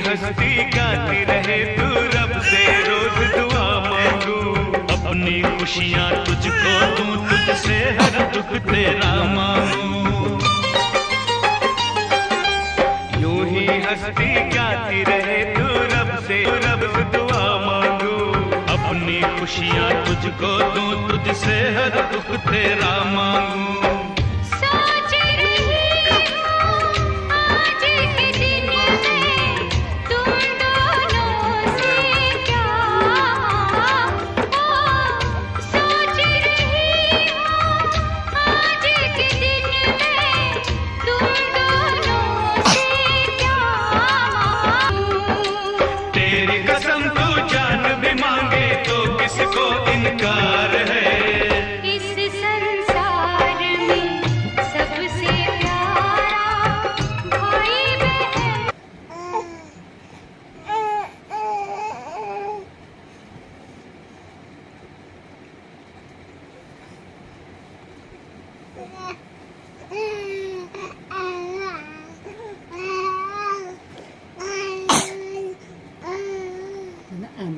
हंसती गाती रहे तू रब से रोज दुआ मांगू, अपनी खुशियाँ तुझको दूं, तुझसे हर दुख तेरा मांगू। यूं ही हंसती गाती रहे तू रब से दुआ मांगू, अपनी खुशियाँ तुझको दूं, तुझसे हर दुख तेरा मांगू। किसको इनकार है, इस संसार में सबसे प्यारा भाई बहन।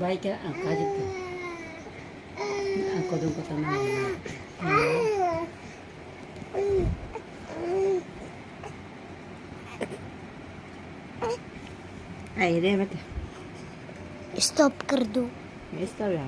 Baik ya, kaget tuh. Aku dong ketemu. Ayo deh, mati. Stop कर दो। Stop ya.